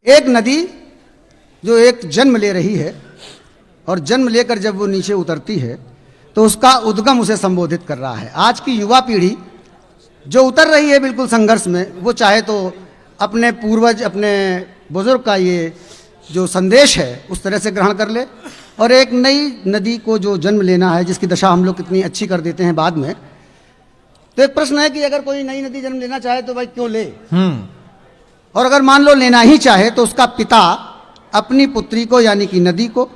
एक नदी जो एक जन्म ले रही है और जन्म लेकर जब वो नीचे उतरती है तो उसका उद्गम उसे संबोधित कर रहा है। आज की युवा पीढ़ी जो उतर रही है बिल्कुल संघर्ष में, वो चाहे तो अपने पूर्वज, अपने बुजुर्ग का ये जो संदेश है उस तरह से ग्रहण कर ले, और एक नई नदी को जो जन्म लेना है, जिसकी दशा हम लोग कितनी अच्छी कर देते हैं बाद में। तो एक प्रश्न है कि अगर कोई नई नदी जन्म लेना चाहे तो भाई क्यों ले, और अगर मान लो लेना ही चाहे तो उसका पिता अपनी पुत्री को यानी कि नदी को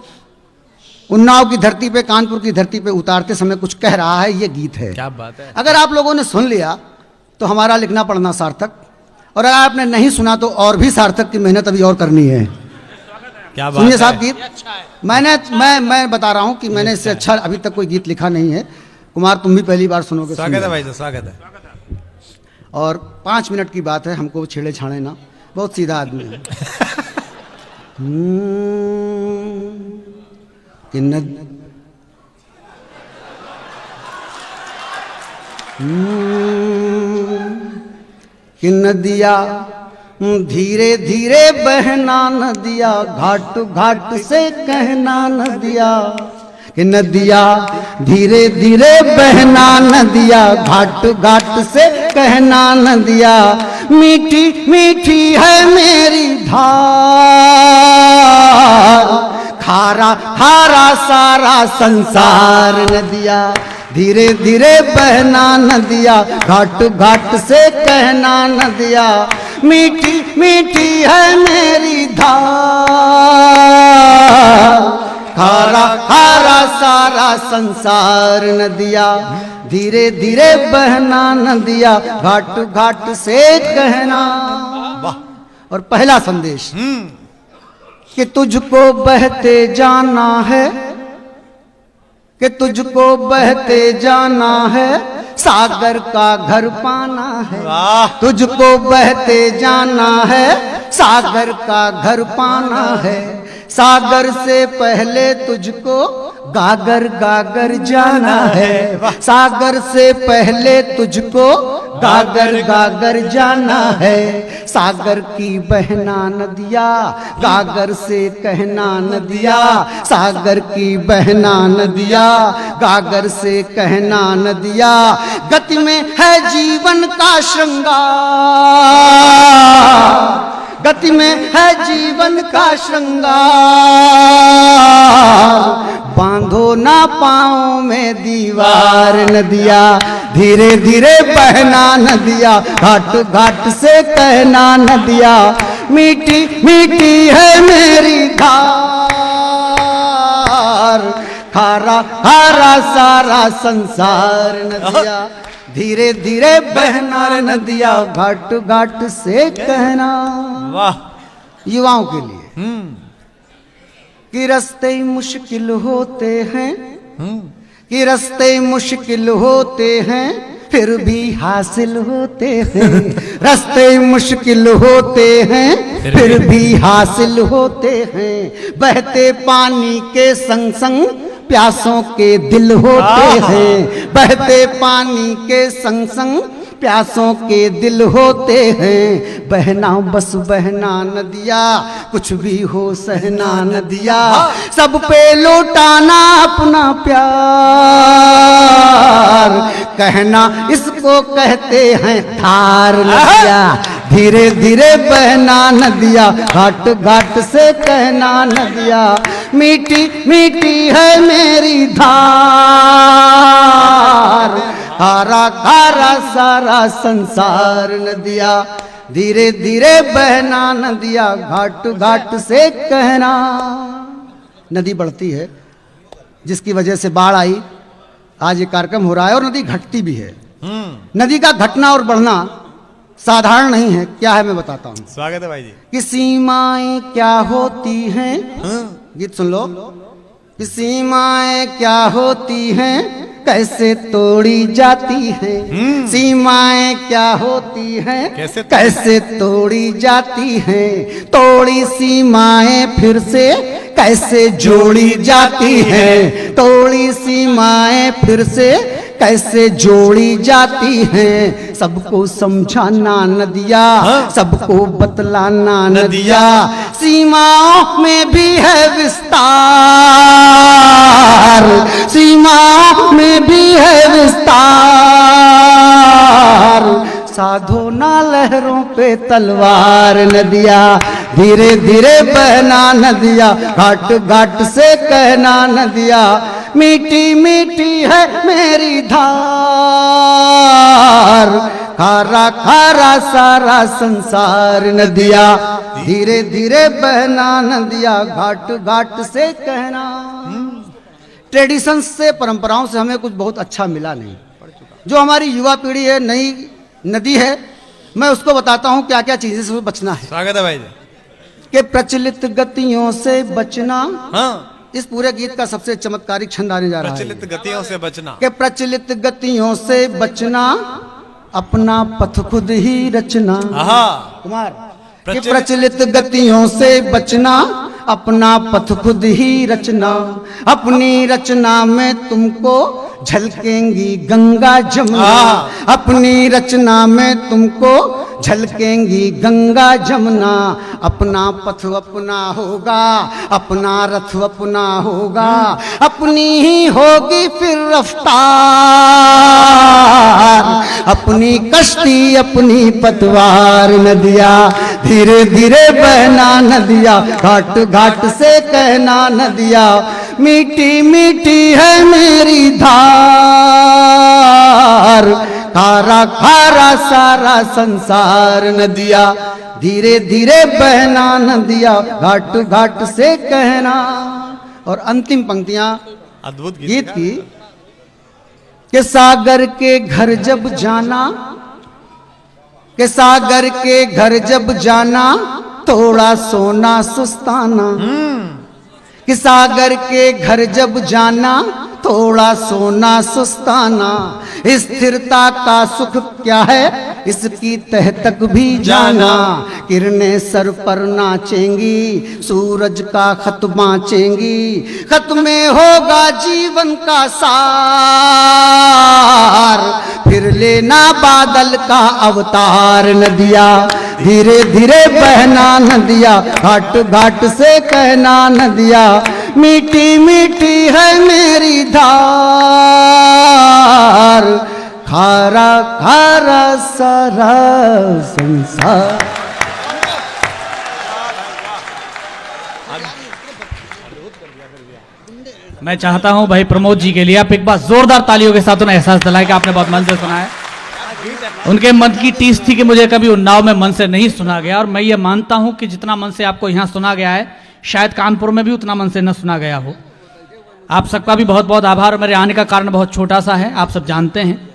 उन्नाव की धरती पे, कानपुर की धरती पे उतारते समय कुछ कह रहा है। ये गीत है। क्या बात है। अगर आप लोगों ने सुन लिया तो हमारा लिखना पढ़ना सार्थक, और अगर आपने नहीं सुना तो और भी सार्थक की मेहनत अभी और करनी है। क्या बात सुनिए है। साहब गीत मैं बता रहा हूं कि मैंने इससे अच्छा अभी तक कोई गीत लिखा नहीं है। कुमार तुम भी पहली बार सुनोगे। स्वागत है भाई, तो स्वागत है। और 5 मिनट की बात है, हमको छेड़े छाड़े ना, बहुत सीधा आदमी है। कि नदिया धीरे धीरे बहना, नदिया घाट घाट से कहना, नदिया कि नदिया धीरे धीरे बहना, नदिया घाट घाट से कहना, नदिया मीठी मीठी है मेरी धार, खारा खारा सारा संसार, नदिया धीरे धीरे बहना, नदिया घाट घाट से कहना, नदिया मीठी मीठी है मेरी धार, खारा खारा सारा संसार, नदिया धीरे धीरे बहना, नदिया घाट घाट से कहना। और पहला संदेश कि तुझको बहते जाना है, कि तुझको बहते जाना है, सागर का घर पाना है। तुझको बहते जाना है, सागर का घर पाना है, सागर से पहले तुझको गागर गागर जाना है, सागर से पहले तुझको गागर गागर जाना है, सागर की बहना नदिया गागर से कहना, नदिया सागर की बहना नदिया गागर से कहना, नदिया गति में है जीवन का श्रृंगार, गति में है जीवन का श्रृंगार, बांधो ना पाँव में दीवार, नदिया धीरे धीरे बहना, नदिया घाट घाट से कहना, नदिया मीठी मीठी है मेरी धार, खारा खारा सारा संसार, नदिया धीरे धीरे बहना, नदिया घाट घाट से कहना। वाह। युवाओं के लिए कि रास्ते मुश्किल होते हैं, कि रास्ते मुश्किल होते हैं, फिर भी हासिल होते हैं, रास्ते मुश्किल होते हैं, फिर भी हासिल होते हैं, बहते पानी के संग संग प्यासों के दिल होते हैं, बहते पानी के संग संग प्यासों के दिल होते हैं, बहना बस बहना नदिया, कुछ भी हो सहना, नदिया सब पे लौटाना अपना प्यार, कहना इसको कहते हैं थार, नदिया धीरे धीरे बहना, नदिया घाट घाट से कहना, नदिया मीठी मीठी है मेरी धार, खारा खारा सारा संसार, नदिया धीरे धीरे बहना, नदिया घाट घाट से कहना। नदी बढ़ती है, जिसकी वजह से बाढ़ आई, आज ये कार्यक्रम हो रहा है, और नदी घटती भी है। नदी का घटना और बढ़ना साधारण नहीं है। क्या है मैं बताता हूँ। स्वागत है भाई जी। कि सीमाएं क्या होती हैं, गीत सुन लो। कि सीमाएं क्या होती हैं, कैसे तोड़ी जाती है, सीमाएं क्या होती हैं, कैसे तोड़ी जाती है, तोड़ी सीमाएं फिर से कैसे जोड़ी जाती है, तोड़ी सीमाएं फिर से कैसे जोड़ी जाती हैं, सबको समझाना नदिया, सबको बतलाना नदिया, सीमाओं में भी है विस्तार, सीमाओं में भी है विस्तार। साधो ना लहरों पे तलवार, नदिया धीरे धीरे बहना नदिया, घाट घाट से कहना नदिया, मीठी मीठी है मेरी धार। खारा खारा सारा संसार, नदिया धीरे धीरे बहना नदिया, घाट घाट से कहना। ट्रेडिशन से, परंपराओं से हमें कुछ बहुत अच्छा मिला नहीं। जो हमारी युवा पीढ़ी है, नई नदी है, मैं उसको बताता हूं क्या क्या चीजें से बचना है। स्वागत है भाई जी। कि प्रचलित गतियों से बचना, हाँ, इस पूरे गीत का सबसे चमत्कारिक छंद आने जा रहा है। प्रचलित गतियों से बचना। कि प्रचलित गतियों से बचना, अपना पथ खुद ही रचना। आहा, कुमार, कि प्रचलित गतियों से बचना, अपना पथ खुद ही रचना। अपनी रचना में तुमको झलकेंगी गंगा जमुना, अपनी रचना में तुमको झलकेंगी गंगा जमुना। अपना पथ अपना होगा, अपना रथ अपना होगा, अपनी ही होगी फिर रफ्तार। अपनी कश्ती अपनी पतवार, नदिया धीरे धीरे बहना नदिया, घाट घाट से कहना नदिया, मीठी मीठी है मेरी धार। खारा खारा सारा संसार, नदिया धीरे धीरे बहना नदिया, घाट घाट से कहना। और अंतिम पंक्तियां अद्भुत गीत की कि सागर के घर जब जाना, कि सागर के घर जब जाना, थोड़ा सोना सुस्ताना। कि सागर के घर जब जाना, थोड़ा सोना सुस्ताना। स्थिरता का सुख क्या है, इसकी तह तक भी जाना। किरणें सर पर नाचेंगी, सूरज का खत बाँचेंगी, खत में होगा जीवन का सार। फिर लेना बादल का अवतार, नदिया धीरे धीरे बहना नदिया, घाट घाट से कहना नदिया, मीठी मीठी है मेरी धार। खारा खारा सारा संसार। मैं चाहता हूं भाई प्रमोद जी के लिए आप एक बार जोरदार तालियों के साथ उन्हें एहसास दिलाएं कि आपने बहुत मन से सुना है। उनके मन की टीस थी कि मुझे कभी उन्नाव में मन से नहीं सुना गया, और मैं ये मानता हूं कि जितना मन से आपको यहां सुना गया है, शायद कानपुर में भी उतना मन से न सुना गया हो। आप सबका भी बहुत बहुत आभार। मेरे आने का कारण बहुत छोटा सा है, आप सब जानते हैं।